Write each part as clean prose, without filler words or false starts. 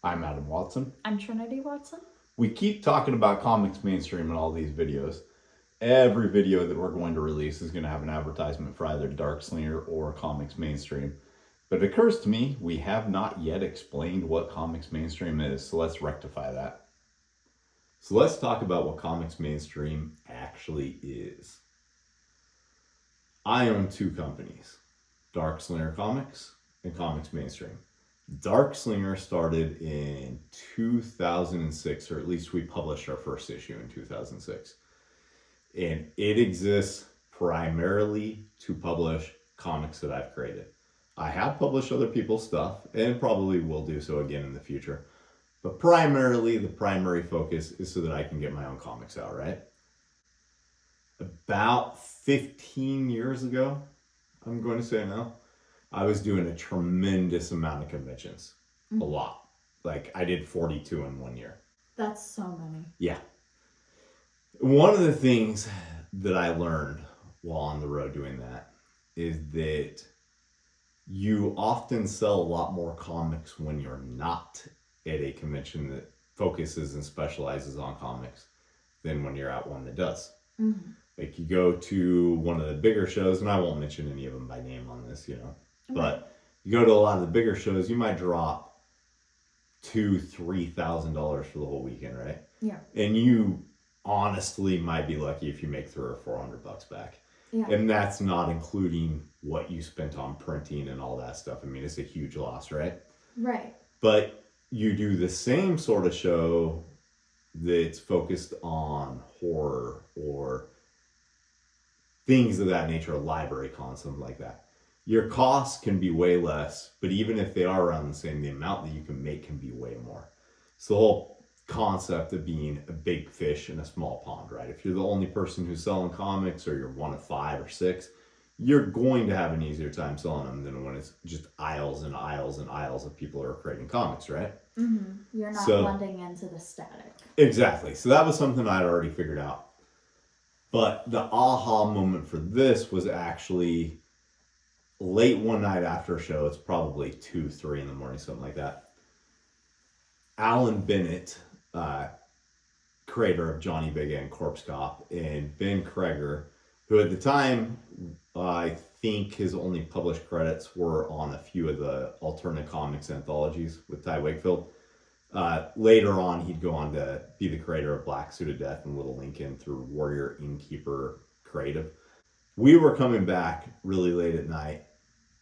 I'm Adam Watson. I'm Trinity Watson. We keep talking about comics mainstream in all these videos. Every video that we're going to release is going to have an advertisement for either Dark Slinger or comics mainstream. But it occurs to me we have not yet explained what comics mainstream is, so let's rectify that. So let's talk about what comics mainstream actually is. I own two companies, Dark Slinger Comics and Comics Mainstream. Dark Slinger started in 2006, or at least we published our first issue in 2006. And it exists primarily to publish comics that I've created. I have published other people's stuff and probably will do so again in the future. But primarily, the primary focus is so that I can get my own comics out, right? About 15 years ago, I'm going to say now, I was doing a tremendous amount of conventions. A lot. Like I did 42 in 1 year. That's so many. Yeah. One of the things that I learned while on the road doing that is that you often sell a lot more comics when you're not at a convention that focuses and specializes on comics than when you're at one that does. Mm-hmm. Like you go to one of the bigger shows, and I won't mention any of them by name on this, but you go to a lot of the bigger shows, you might drop $2,000-$3,000 for the whole weekend, right? Yeah. And you honestly might be lucky if you make $300 or $400 back. Yeah. And that's not including what you spent on printing and all that stuff. I mean, it's a huge loss, right? Right. But you do the same sort of show that's focused on horror or things of that nature, a library con, something like that. Your costs can be way less, but even if they are around the same, the amount that you can make can be way more. So the whole concept of being a big fish in a small pond, right? If you're the only person who's selling comics, or you're one of 5 or 6, you're going to have an easier time selling them than when it's just aisles and aisles and aisles of people who are creating comics, right? Mm-hmm. You're not blending into the static. Exactly. So that was something I'd already figured out. But the aha moment for this was actually late one night after a show. It's probably 2, 3 in the morning, something like that. Alan Bennett, creator of Johnny Big and Corpse Cop, and Ben Kreger, who at the time, I think his only published credits were on a few of the alternate comics anthologies with Ty Wakefield. Later on, he'd go on to be the creator of Black Suit of Death and Little Lincoln through Warrior Innkeeper Creative. We were coming back really late at night,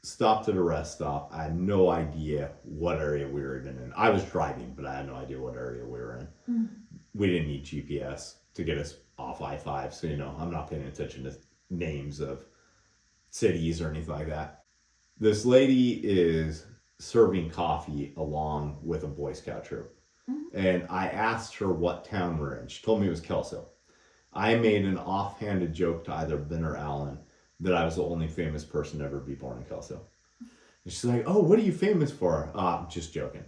stopped at a rest stop. I had no idea what area we were even in. I was driving, but I had no idea what area we were in. Mm-hmm. We didn't need GPS to get us off I-5, so I'm not paying attention to names of cities or anything like that. This lady is serving coffee along with a Boy Scout troop. Mm-hmm. And I asked her what town we're in. She told me it was Kelso. I made an offhanded joke to either Ben or Alan that I was the only famous person to ever be born in Kelso. And she's like, "Oh, what are you famous for?" I'm just joking.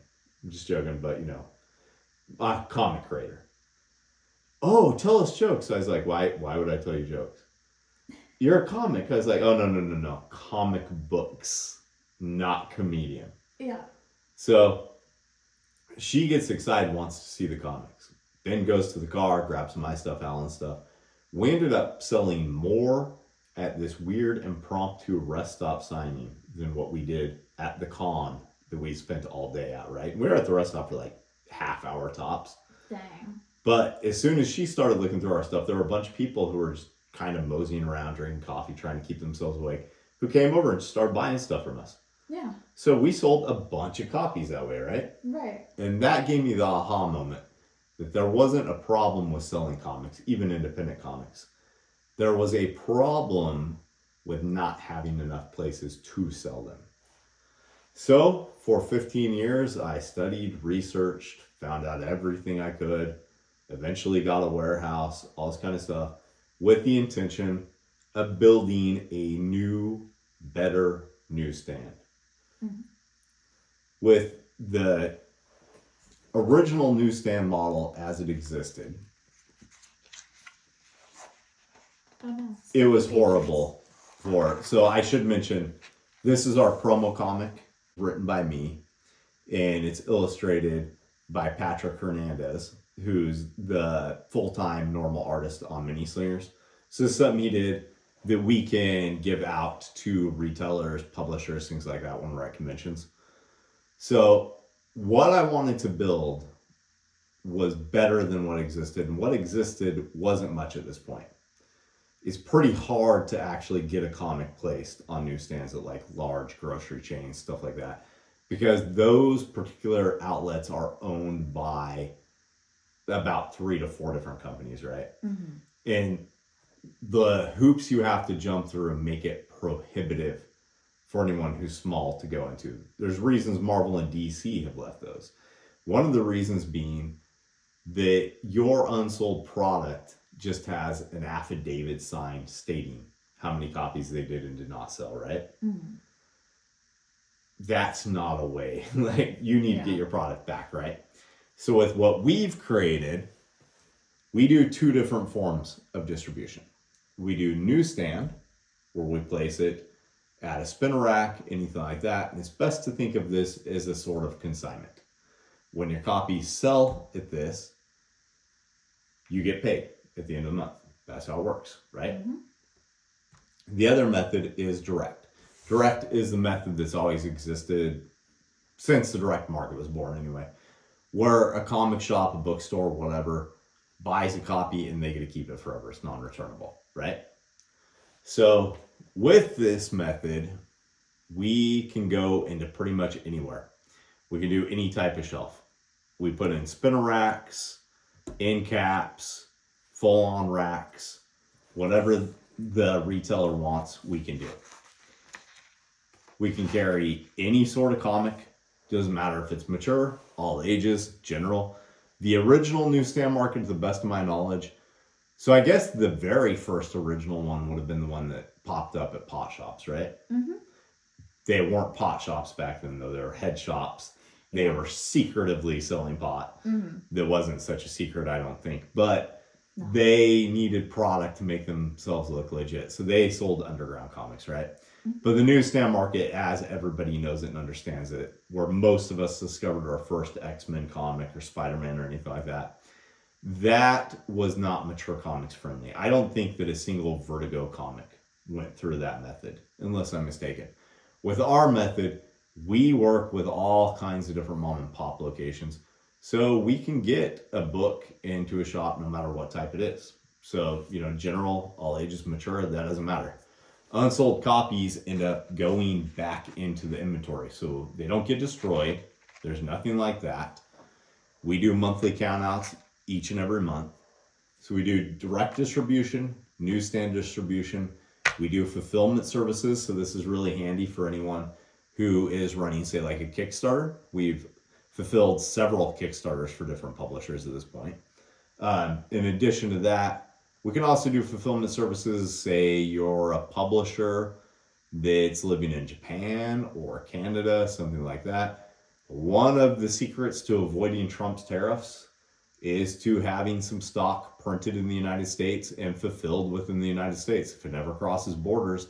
But comic creator. "Oh, tell us jokes." I was like, why would I tell you jokes? "You're a comic." I was like, "Oh, no. Comic books, not comedian." Yeah. So she gets excited, wants to see the comics. Ben goes to the car, grabs my stuff, Alan's stuff. We ended up selling more at this weird impromptu rest stop signing than what we did at the con that we spent all day at, right? We were at the rest stop for like half hour tops. Dang. But as soon as she started looking through our stuff, there were a bunch of people who were just kind of moseying around, drinking coffee, trying to keep themselves awake, who came over and started buying stuff from us. Yeah. So we sold a bunch of copies that way, right? Right. And that gave me the aha moment that there wasn't a problem with selling comics, even independent comics. There was a problem with not having enough places to sell them. So for 15 years, I studied, researched, found out everything I could, eventually got a warehouse, all this kind of stuff, with the intention of building a new, better newsstand. Mm-hmm. With the original newsstand model as it existed, it was horrible. So I should mention, this is our promo comic written by me, and it's illustrated by Patrick Hernandez, who's the full-time normal artist on Mini Slingers. So this is something he did that we can give out to retailers, publishers, things like that when we're at conventions. So what I wanted to build was better than what existed, and what existed wasn't much at this point. It's pretty hard to actually get a comic placed on newsstands at like large grocery chains, stuff like that, because those particular outlets are owned by about 3 to 4 different companies, right? Mm-hmm. And the hoops you have to jump through make it prohibitive for anyone who's small to go into. There's reasons Marvel and DC have left those. One of the reasons being that your unsold product just has an affidavit signed stating how many copies they did and did not sell, right? Mm-hmm. That's not a way. Like, you need to get your product back, right? So with what we've created, we do 2 different forms of distribution. We do newsstand, where we place it at a spinner rack, anything like that. And it's best to think of this as a sort of consignment. When your copies sell at this, you get paid at the end of the month. That's how it works, right? Mm-hmm. The other method is direct. Direct is the method that's always existed since the direct market was born anyway, where a comic shop, a bookstore, whatever, buys a copy and they get to keep it forever. It's non-returnable, right? So with this method, we can go into pretty much anywhere. We can do any type of shelf. We put in spinner racks, end caps, full-on racks, whatever the retailer wants, we can do. We can carry any sort of comic. Doesn't matter if it's mature, all ages, general. The original newsstand market, to the best of my knowledge. So I guess the very first original one would have been the one that popped up at pot shops, right? Mm-hmm. They weren't pot shops back then, though. They were head shops. They were secretively selling pot. Mm-hmm. That wasn't such a secret, I don't think. But No. they needed product to make themselves look legit. So they sold underground comics, right? Mm-hmm. But the newsstand market, as everybody knows it and understands it, where most of us discovered our first X-Men comic or Spider-Man or anything like that, that was not mature comics friendly. I don't think that a single Vertigo comic went through that method, unless I'm mistaken. With our method, we work with all kinds of different mom and pop locations. So we can get a book into a shop no matter what type it is. So, general, all ages, mature, that doesn't matter. Unsold copies end up going back into the inventory. So they don't get destroyed. There's nothing like that. We do monthly countouts each and every month. So we do direct distribution, newsstand distribution. We do fulfillment services. So this is really handy for anyone who is running, say, like a Kickstarter. We've fulfilled several Kickstarters for different publishers at this point. In addition to that, we can also do fulfillment services. Say you're a publisher that's living in Japan or Canada, something like that. One of the secrets to avoiding Trump's tariffs is to having some stock printed in the United States and fulfilled within the United States. If it never crosses borders,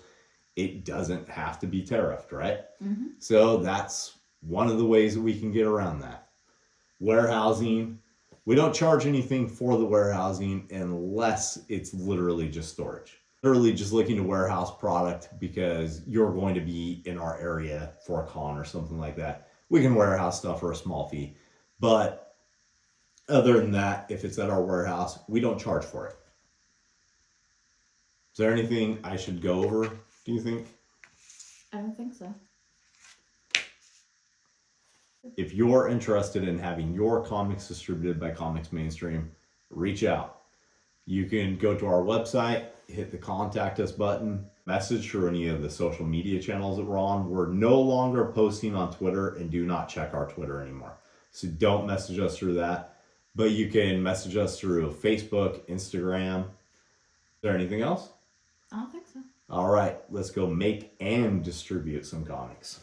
it doesn't have to be tariffed, right? Mm-hmm. So that's one of the ways that we can get around that. Warehousing. We don't charge anything for the warehousing unless it's literally just storage. Literally just looking to warehouse product because you're going to be in our area for a con or something like that. We can warehouse stuff for a small fee. But other than that, if it's at our warehouse, we don't charge for it. Is there anything I should go over, do you think? I don't think so. If you're interested in having your comics distributed by Comics Mainstream, reach out. You can go to our website, hit the contact us button, message through any of the social media channels that we're on. We're no longer posting on Twitter and do not check our Twitter anymore. So don't message us through that. But you can message us through Facebook, Instagram. Is there anything else? I don't think so. All right, let's go make and distribute some comics.